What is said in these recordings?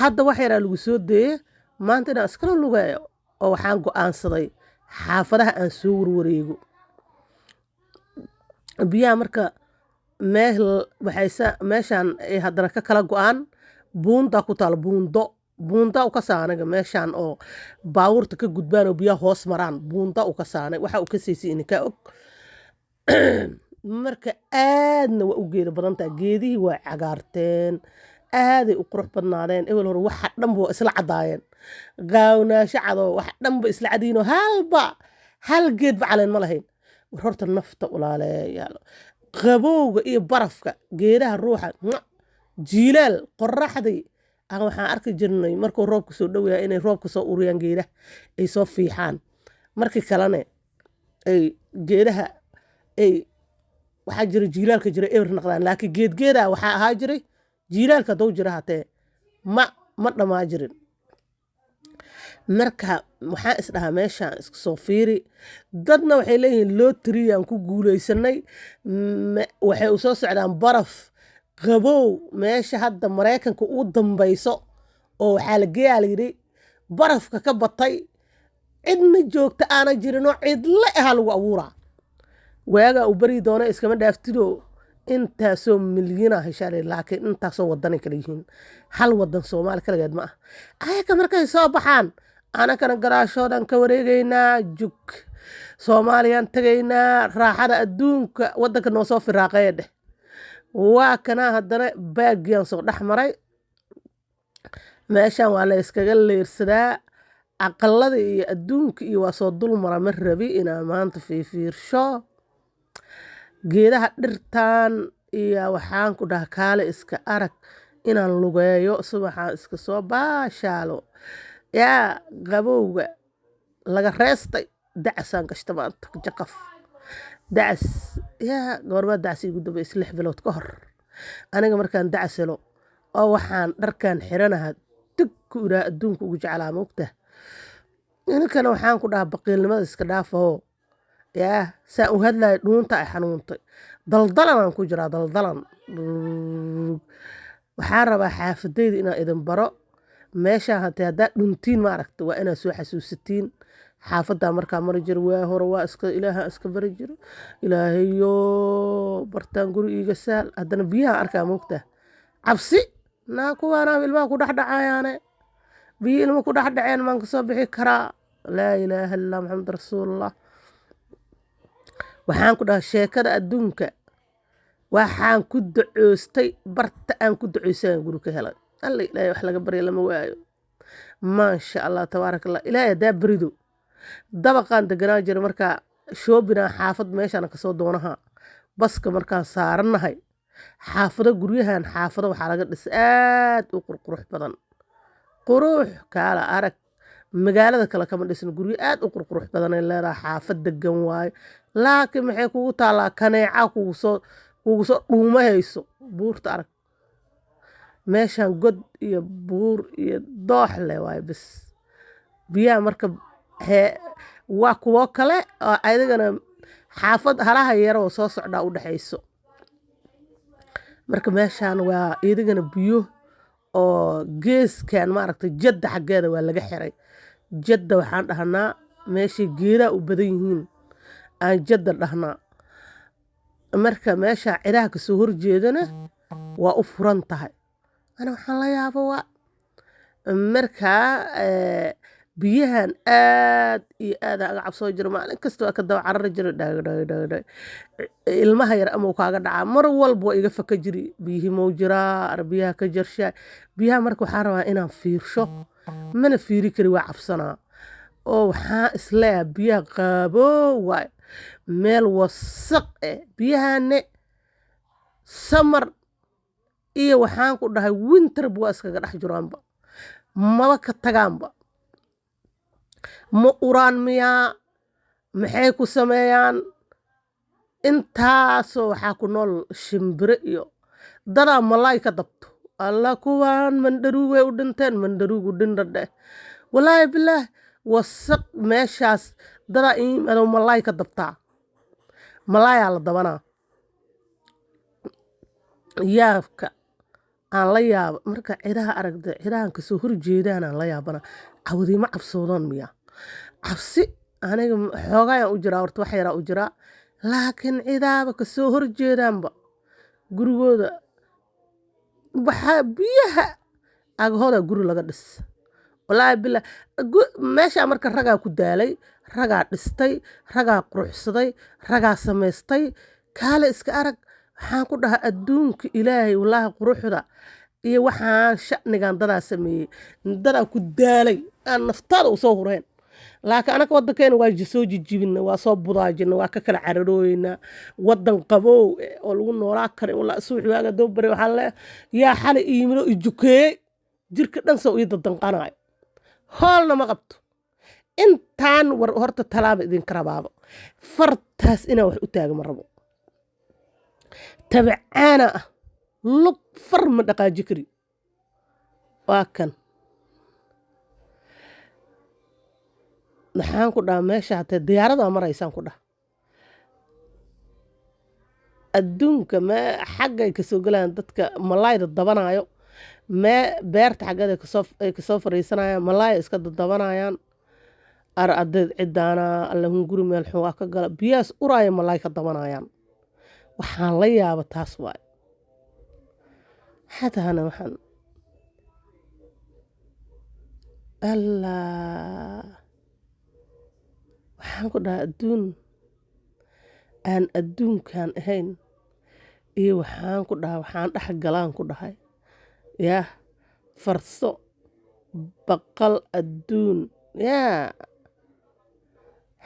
hadda wax yaraa lagu soo deeye maanta inaan iskala lugeeyo oo waxaan go'aansaday xaafadaha aan soo warwareego biyaha marka meeshaan ay haddana ka kala go'aan buundaa ku taal buunda u ka saanaga meeshaan oo baawurta ka gudbaan oo biyaha hoos maraan buunda u ka saanay waxa uu ka siisay ininkaa og marka aadna waa u geeda badan tahay geedihii waa cagaarteen aaday u qurux badnaadeen ewel hore waxa dhanba waa isla caddaayeen gaawnaasho cadoo wax dhanba isla cadiinoo hal geedba caleen ma lahayn war horta nafta ulaaleeyaalo qabowga iyo barafka geedaha ruuxa jiilaal qoraxdii aan waxaan arki jirnay markuu roobka soo dhowayaa inay roobka soo uriyaan geedaha ay soo fiixaan markii kalene ay geedaha ay waxaa jira jiilaalka jira eber naqdaan laakiin geedgeedaa waxaa ahaa jiray jiilaalka hadduu jira hatee ma dhammaa jirin marka waxaan isdhahaa meeshaan isku soo fiiri dadna waxay leeyihiin lootariyaan ku guulaysanay waxay u soo socdaan baraf qabow meesha hadda maraykanka ugu dambayso oo waxaa la geeyaa layidhi barafka ka batay cidna joogta aana jirinoo cidle ahaa lagu abuuraa waagaa uu beri doona iskama dhaaftidoo intaasoo milyana heshaale laakiin intaasoo wadanay kala yihiin hal wadan soomaali kaligeed ma ah ayaga markay soo baxaan anakana garaashoodan ka wareegaynaa jug soomaaliyaan tagaynaa raaxada adduunka wadanka noo soo firaaqeeye dheh waa kana haddana baagiyaan soo dhex maray meeshaan waa la iskaga leersadaa aqalada iyo adduunka iyo waa soo dul mara ma rabi inaan maanta fiifiirsho geedaha dhirtan iyo waxaan ku dhaha kaale iska arag inaan lugeeyo subaxaan iska soo baashaalo yaa qabowga laga reestay dacasaan gashta maanta jaqaf dacas yaa goormaa dacas igu dambaysa 6 bilood ka hor aniga markaan dacas helo oo waxaan dharkaan xiranaha dib ku iraa adduunka ugu jeclaa moogta inkana waxaan ku dhaha baqiilnimada iska dhaafoo yaa saan u hadlayo dhuunta ay xanuuntay daldalanaan ku jiraa daldalan waxaan rabaa xaafadayda inaan idin baro meeshaan hatee haddaad dhuntiin ma aragta waa inaad soo xasuusatiin xaafaddaa markaa mari jiro waa hore waa ilaaha iska bari jiro ilaahayo bartaan guri iiga saal haddana biyaha arkaa moogtaa cabsi naa kuwaanaa ilmaha ku dhexdhacayaane biyo ilma ku dhexdhaceen maan kasoo bixi karaa laa ilaaha illaa maxamed rasuulullah waxaan ku dhahaa sheekada adduunka waxaan ku ducoostay barta aan ku ducoysaan guri ka helay alla ilaahay wax laga barya lama waayo maasha allah tabaaraka allah ilaahay haddaa berido dabaqaan deganaa jira markaa shoobinaa xaafad meeshaan kasoo doonaha baska markaan saarannahay xaafado guryahan xaafado waxaa laga dhisa aad u qurqurux badan qurux kaala arag magaalada kale kama dhisan guryo aad u qurqurux badan ay leedahay xaafad degan waayo laakiin maxay kugu taallaa kaneeca kugu soo dhuumahayso buurta arag meeshaan god iyo buur iyo doox leh waayo bis biyaha marka waa kuwo kale oo adigana xaafad halaha yara oo soo socdaa u dhexayso marka meeshaan waa idigana biyo oo geeskan maaragtay jadda xaggeeda waa laga xiray jadda waxaan dhahnaa meeshay geedaha u badan yihiin aan jadda dhahnaa marka meesha ciraha kasoo horjeedana waa u furan tahay ana waxaan la yaabo waa markaa biyahan aad iyo aad aga cabsoo jira maalin kasta waa ka daba carari jira dhagdhagdhagdhag ilmaha yar ama kaaga dhacaa mar walba waa iga faka jiri biyihii mau jiraa biyaha ka jarshaa biyaha marka waxaan rabaa inaan fiirsho mana fiiri kari waa cabsanaa oo waxaan isleeyaha biyaha qaaboo waay meel wasaq biyahane samar iyo waxaan ku dhahay winterba waa iskaga dhex jiraanba maba ka tagaanba ma uraan miyaa maxay ku sameeyaan intaasoo waxaa ku nool shimbire iyo dadaa malaay ka dabto alla kuwaan mandharuugay u dhinteen mandharuugu dhindhadhe walaahi bilaah wasaq meeshaas dadaa iimaado malaay ka dabtaa malaayaa la dabanaa yaabka aan la yaaba marka cidaha aragda cidahan kasoo horjeedaan aan la yaabana cawdiima cabsoodaan miya cabsi aniga xoogayaan u jiraa horta wax yaraa u jiraa laakiin cidaaba kasoo horjeedaanba gurigooda waxaa biyaha agahooda guri laga dhis wallaahi bilaa meeshaa marka ragaa ku daalay ragaa dhistay ragaa quruxsaday ragaa samaystay kaale iska arag waxaan ku dhahaa adduunka ilaahay wallaahi quruxda iyo waxaan sha'nigan dadaa sameeyey dadaa ku daalay aan naftaada usoo hureen laakiin anaga waddankeena waa soo jijibina waa soo budaajina waa ka kala cararooyna waddan qabow oo lagu noolaa karin wallaahi suuxi waaga doobare waxaa le yaa xali iimino ijukeeyey jirka dhan soo ii dadanqanayo hoolna ma qabto intaan war horta talaaba idinka rabaabo fartaas inaa wax u taaga ma rabo tabacaana ah lug far ma dhaqaaji kari waa kan maxaan ku dhaha meesha hatee diyaaradaa maraysaan ku dhaha adduunka mee xaggay kasoo galayaan dadka malaayda dabanaayo mee beerta xaggeed ay kasoo fariisanayaan malaaya iska dadabanayaan ar adeed cidaana allahun guri meel xun waa ka gala biyahaas uraaya malaay ka dabanayaan waxaan la yaaba taas waaye xataana waxaan allah waxaan ku dhaha adduun aan adduunkan ahayn iyo waxaan ku dhaha waxaan dhex galaan ku dhahay yaa farso baqal adduun yaa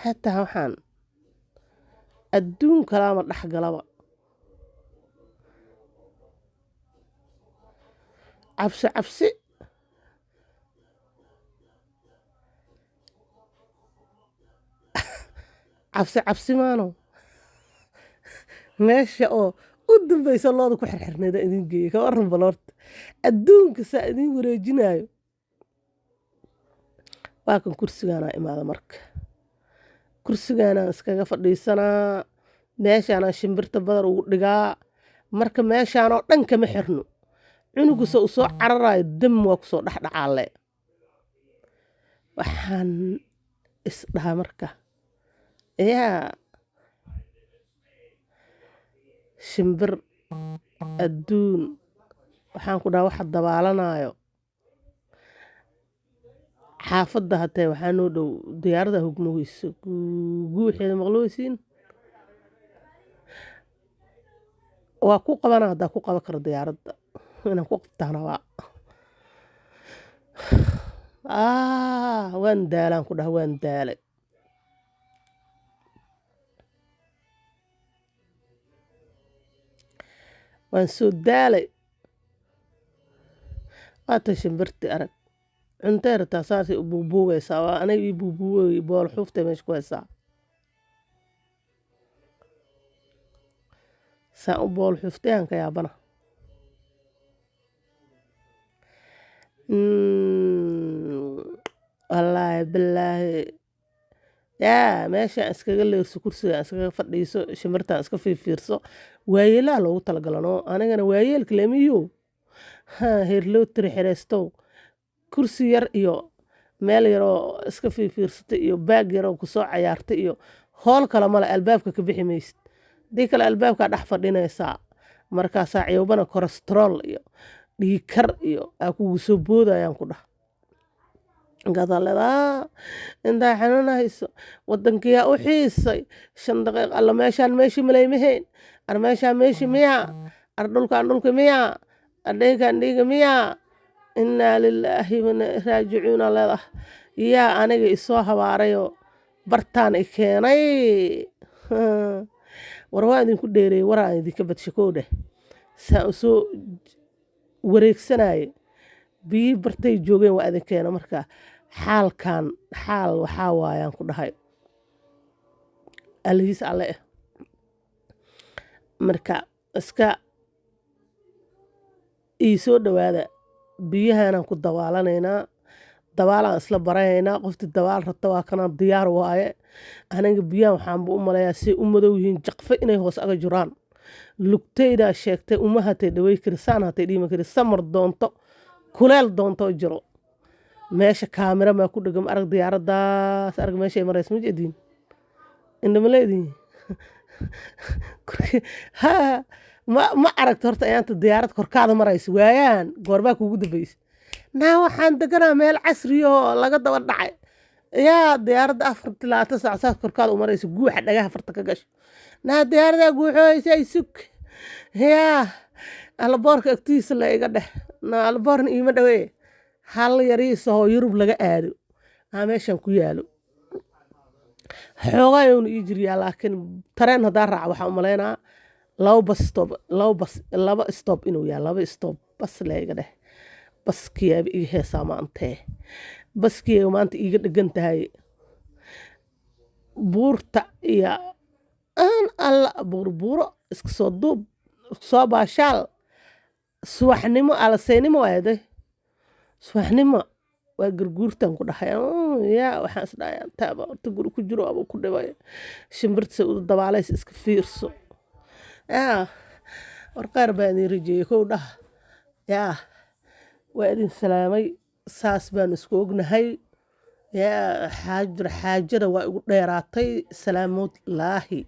xataa waxaan adduun kalaama dhex galaba cabsi cabsi cabsi cabsi maano meesha oo u dambaysa looda ku xirxirnayda idin geeya ka waran baloorta adduunka saa idin wareejinayo waa kan kursigaanaa imaada marka kursigaanaan iskaga fadhiisanaa meeshaanaan shimbirta badar ugu dhigaa marka meeshaanoo dhan kama xirno cunuguse u soo cararayo dam waa kusoo dhexdhacaalle waxaan isdhahaa marka yaa shimbir adduun waxaan ku dhaha waxa dabaalanayo xaafadda hatee waxaa noo dhow diyaarada hogmogeyso guuxeeda maqloweysiin waa ku qabana haddaa ku qaban karo diyaaradda inaan ku qabtaan rabaa waan daalaan ku dhaha waan daalay waan soo daalay waata shimbirti arag cuntay rataa saasay u buubuugaysaa waa aniga ii buubuugay bool xuuftay meesha ku haysaa saan u bool xuuftay aan ka yaabana wallaahi bilaahi yaa meeshaan iskaga leerso kursigaan iskaga fadhiiso shimbirtaan iska fiirfiirso waayeelaha loogu talagalano anigana waayeelka lemiyo heerloo tiri xireystow kursi yar iyo meel yaroo iska fiirfiirsatay iyo baag yaroo kusoo cayaartay iyo hool kale male albaabka ka bixi maysid haddii kale albaabkaa dhex fadhinaysaa markaasaa ciyobana kolestarool iyo dhiigkar iyo aa kugu soo boodayaan ku dhah gadaledaa intaa xanuunahayso waddankiyaa u xiisay 5 daqiiq alla meeshaan meeshii malaymahayn ar meeshaan meeshii miyaa ar dhulkaan dhulka miyaa ar dhiigaan dhiiga miyaa innaa lilaahi wana raajicuuna leedah yaa aniga isoo habaarayoo bartaan i keenay war waa idinku dheereeyey waraan idinka badshakow dheh saan u soo wareegsanaye biyii bartay joogeen waa idin keena marka xaalkan xaal waxaa waayaan ku dhahay alihiis alle eh marka iska ii soo dhowaada biyahaanaan ku dabaalanaynaa dabaalaan isla baranaynaa qoftii dabaal rabta waa kanaan diyaar waaye aniga biyahan waxaanba u malayaa say u madow yihiin jaqfe inay hoos aga jiraan lugtaydaa sheegtay uma hatay dhawey kari saan hatay dhiima kari samar doonto kuleel doonto jiro meesha kaamira maa ku dhegam arag diyaaradaas arag meeshay maraysa ma jeediin indhama leediin ha ma aragta horta ayaanta diyaarad korkaada maraysa waayaan goorbaa kuugu dambaysa naa waxaan deganaa meel casriyoo laga daba dhacay yaa diyaaradda 24 saac saas korkaada u maraysa guuxa dhagaha farta ka gasho naa diyaaradaa guuxooysa ay sug yaa alaboorka agtiisa la iga dheh naa alaboorna iima dhawee hal yariisahoo yurub laga aado aa meeshan ku yaalo xoogaa uuna ii jiryaa laakiin tareen haddaa raaca waxaa u malaynaa laba stop inuu yahay laba stop bas la iga dheh baskiyaaba iga heesaa maantee baskiyaga maanta iiga dhegan tahay buurta iyo aan alla buurbuuro iska soo duub soo baashaal subaxnimo alaseynimo waayaday subaxnimo waa garguurtan ku dhahay yaa waxaan isdhahay taaba horta guri ku jiro aba ku dhibay shimbirta u dabaalays iska fiirso yaa warqaar baan idin rajeeyey kow dhah yaa waa idin salaamay saas baan isku ognahay yaa xaajada waa igu dheeraatay salaamood laahi